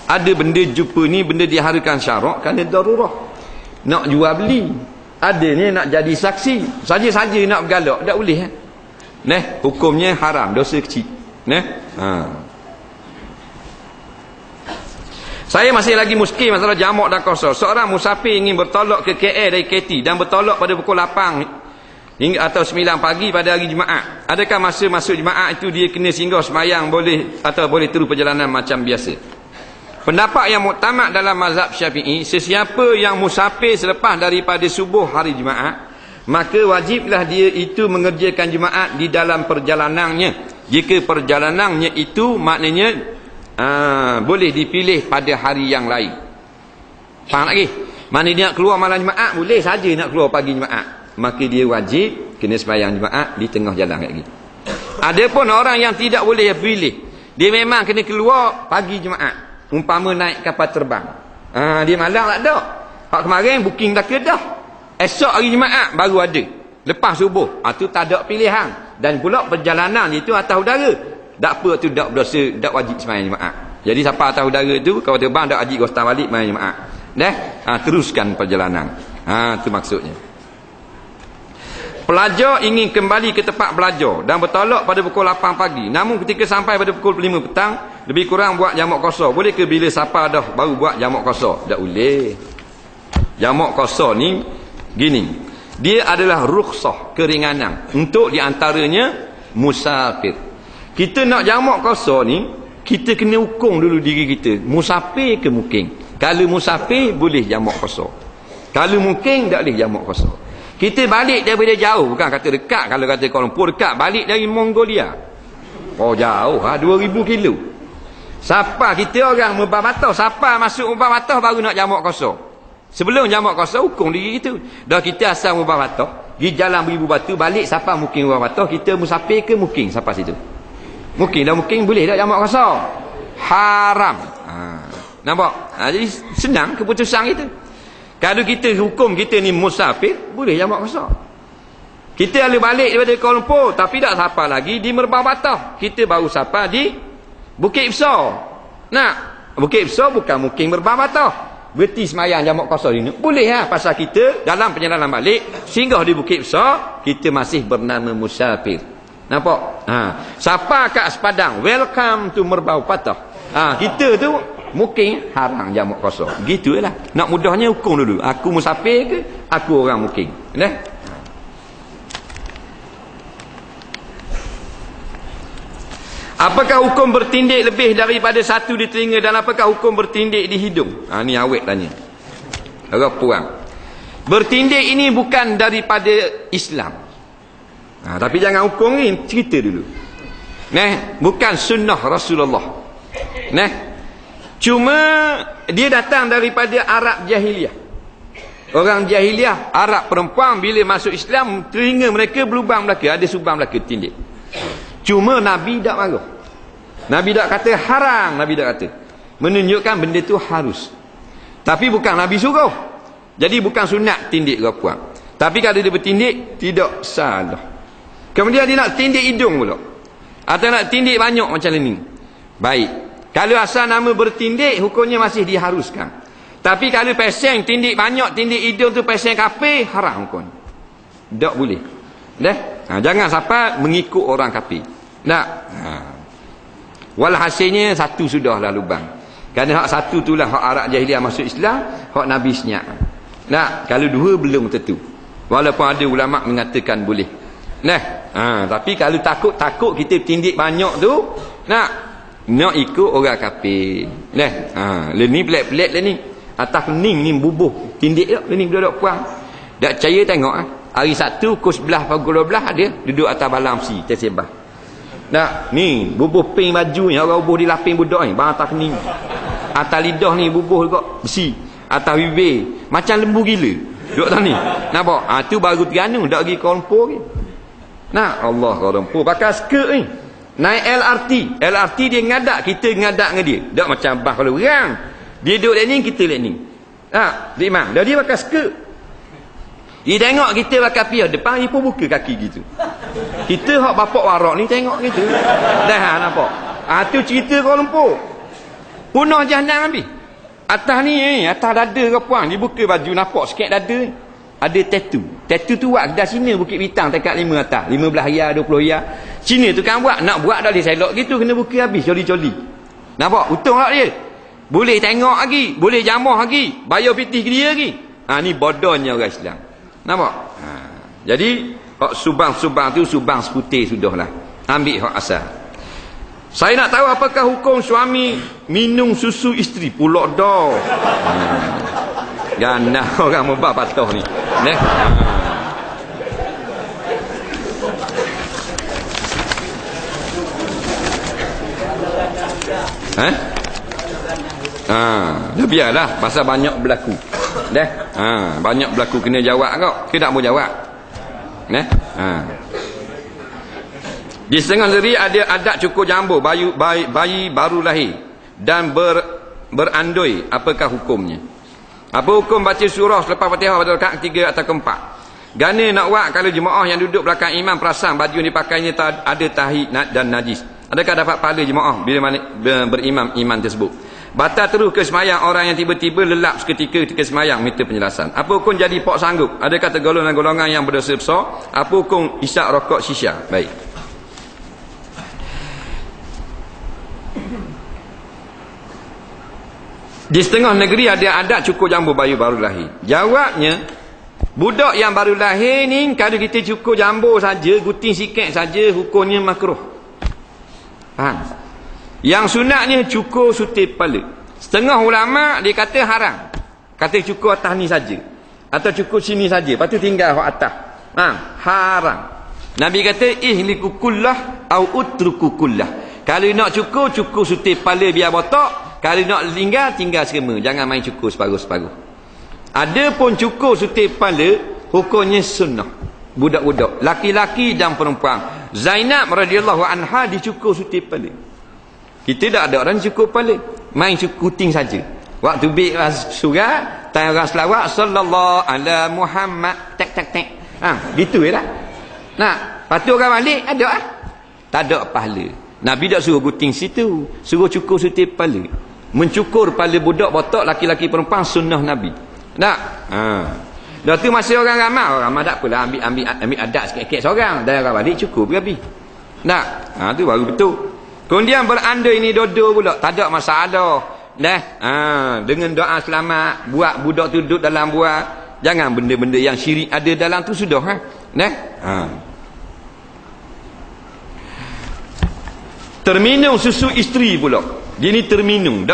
Ada benda jumpa ni, benda diharamkan syarak kerana darurah. Nak jual beli. Ada ni nak jadi saksi. Saja-saja nak bergalak, tak boleh. Hukumnya haram, dosa kecil. Saya masih lagi muskil masalah jamak dan qasar. Seorang musafir ingin bertolak ke KL dari KT dan bertolak pada pukul 8 hingga atau 9 pagi pada hari Jumaat. Adakah masa masuk Jumaat itu dia kena singgah semayang boleh atau boleh terus perjalanan macam biasa? Pendapat yang muktamad dalam mazhab Syafi'i, sesiapa yang musafir selepas daripada subuh hari Jumaat, maka wajiblah dia itu mengerjakan Jumaat di dalam perjalanannya. Jika perjalanannya itu maknanya boleh dipilih pada hari yang lain. Faham lagi? Mana dia nak keluar malam Jumaat, boleh saja nak keluar pagi Jumaat, maka dia wajib kena sembahyang Jumaat di tengah jalan lagi. Adapun orang yang tidak boleh pilih, dia memang kena keluar pagi Jumaat, umpama naik kapal terbang, dia malam tak ada. Hak kemarin booking dah kedah, esok hari Jumaat baru ada, lepas subuh, tu tak ada pilihan. Dan pula perjalanan itu atas udara, tak apa tu, tak berdosa, tak wajib sembahyang Jumaat. Jadi siapa atas udara tu, kalau terbang tak wajib gostan balik sembahyang Jumaat. Teruskan perjalanan. Itu maksudnya. Pelajar ingin kembali ke tempat belajar dan bertolak pada pukul 8 pagi. Namun ketika sampai pada pukul 5 petang, lebih kurang buat jamak qasar. Boleh ke bila siapa dah baru buat jamak qasar? Tak boleh. Jamak qasar ni gini, dia adalah rukhsah, keringanan untuk diantaranya musafir. Kita nak jamak qasar ni, kita kena ukur dulu diri kita, musafir ke mukim. Kalau musafir boleh jamak qasar, kalau mukim tak boleh jamak qasar. Kita balik daripada jauh, bukan kata dekat. Kalau kata Kuala Lumpur dekat, balik dari Mongolia, jauh 2000 kilo. Siapa kita orang Mubah-Batah, siapa masuk Mubah-Batah baru nak jamak qasar. Sebelum jamak qasar, hukum diri kita. Dah kita asal Mubah-Batah, pergi jalan Beribu Batu, balik siapa mukim Mubah-Batah, kita musafir ke mukim siapa situ? Mukim dah mukim, boleh tak jamak qasar? Haram. Nampak? Jadi senang keputusan kita. Kalau kita hukum kita ni musafir, boleh jamak qasar. Kita ada balik daripada Kuala Lumpur, tapi tak sapa lagi di Merbah Batah, kita baru sapa di Bukit Besar. Nah, Bukit Besar bukan mukim Merbah Batah, berarti semayang jamak qasar ini boleh pasal kita dalam perjalanan balik singgah di Bukit Besar, kita masih bernama musafir. Nampak? Siapa kat Sepadang, welcome to Merbah Batah. Kita tu mukim, haram jamak qasar. Gitulah. Nak mudahnya hukum dulu, aku musafir ke aku orang mukim. Apakah hukum bertindik lebih daripada satu di telinga, dan apakah hukum bertindik di hidung? Ni awet tanya. Orang puang. Bertindik ini bukan daripada Islam. Tapi jangan hukum ni, cerita dulu. Bukan sunnah Rasulullah. Cuma dia datang daripada Arab jahiliah. Orang jahiliah, Arab perempuan bila masuk Islam, telinga mereka berlubang belaka, ada subang belaka tindik. Cuma Nabi tak marah. Nabi tak kata haram, Nabi tak kata. Menunjukkan benda tu harus. Tapi bukan Nabi suruh. Jadi bukan sunat tindik ke puang. Tapi kalau dia bertindik, tidak salah. Kemudian dia nak tindik hidung pula, atau nak tindik banyak macam ni. Baik. Kalau asal nama bertindik, hukumnya masih diharuskan. Tapi kalau peseng tindik banyak, tindik hidung tu peseng kafir, haram hukum. Tak boleh. Jangan siapa mengikut orang kafir. Walhasilnya satu sudahlah lubang. Kerana hak satu itulah hak Arab jahiliah masuk Islam, hak Nabi senyap. Kalau dua belum tentu. Walaupun ada ulama mengatakan boleh. Tapi kalau takut kita tindik banyak tu, nak ikut orang kafir. Ni pelik-pelik lah ni. Atas kening ni bubuh tindik tak ni budak puang. Tak percaya tengok hari Sabtu pukul 11 pukul 12 dia duduk atas balang besi tersebah. Ni bubuh ping baju ni, orang bubuh di laping budak ni, bang atas kening. Atas lidah ni bubuh juga besi. Atas bibir macam lembu gila. Duduk atas ni. Nampak? Tu baru Terengganu, dak pergi Kuala Lumpur ke. Allah Kuala Lumpur pakai skirt ni. Naik LRT dia ngadak, kita ngadak dengan dia. Tak macam bah kalau orang. Dia duduk ni, kita lihat ni. Imam, dah dia pakai skirt. Dia tengok kita pakai piah depan, dia pun buka kaki gitu. Kita hak bapak warak ni tengok gitu. Dah nampak. Tu cerita Kuala Lumpur. Punah jahanam habis. Atas ni, atas dada ke puang, dibuka baju nampak sikit dada. Ada tattoo. Tattoo tu buat kedai Cina Bukit Bintang dekat 5 atas. 15 riyal, 20 riyal. Cina tu kan buat, nak buat dah boleh selok gitu, kena buka habis coli-coli. Nampak? Untung tak dia? Boleh tengok lagi, boleh jamah lagi, bayar pitih ke dia lagi. Ni bodohnya orang Islam. Nampak? Jadi hak subang-subang tu subang seputih sudahlah. Ambil hak asal. Saya nak tahu apakah hukum suami minum susu isteri. Pulak dah. Ganah orang membak patuh ni. Neh. Biarlah pasal banyak berlaku. Banyak berlaku kena jawab kau. Kita tak mau jawab. Di setengah negeri ada adat cukur jambu bayi baru lahir dan berandoi. Apakah hukumnya? Apa hukum baca surah selepas Fatihah pada rakaat ketiga atau keempat? Gana nak buat kalau jemaah yang duduk belakang imam perasan baju yang dipakainya ada tahi dan najis. Adakah dapat pahala jemaah bila berimam iman tersebut? Batal terus ke semayang orang yang tiba-tiba lelap seketika ketika semayang. Minta penjelasan. Apa hukum jadi pok sanggup? Adakah tergolong dalam golongan yang berdosa besar? Apa hukum isyak rokok shisha? Baik. Di setengah negeri ada adat cukur jambu bayi baru lahir. Jawabnya, budak yang baru lahir ni kalau kita cukur jambu saja, guting sikit saja, hukumnya makruh. Faham? Yang sunatnya cukur sutir kepala. Setengah ulama dia kata haram. Kata cukur atas ni saja atau cukur sini saja, lepas tu tinggal hak atas. Haram. Nabi kata ihliku kullah au utruku kullah. Kalau nak cukur sutir kepala biar botak. Kalau nak tinggal semua. Jangan main cukur separuh-separuh. Ada pun cukur sutir kepala, hukumnya sunnah. Budak-budak, laki-laki dan perempuan. Zainab radhiyallahu anha dicukur sutir kepala. Kita tak ada orang cukur kepala. Main kuting saja. Waktu bik surah, tanya orang selawat sallallahu ala Muhammad tek. Gitu ya tak? Lepas tu orang balik ada tak ada pahala. Nabi tak suruh guting situ, suruh cukur sutir kepala. Mencukur kepala budak botak laki-laki perempuan sunnah Nabi. Tak? Dah tu masa orang ramai tak apalah ambil adat sikit-sikit seorang dan orang balik cukur habis. Tak? Tu baru betul. Kemudian berandai ini dodo pula, tak ada masalah. Dengan doa selamat, buat budak tu duduk dalam buah. Jangan benda-benda yang syirik ada dalam tu sudah. Terminum susu isteri pula. Dia ni terminum.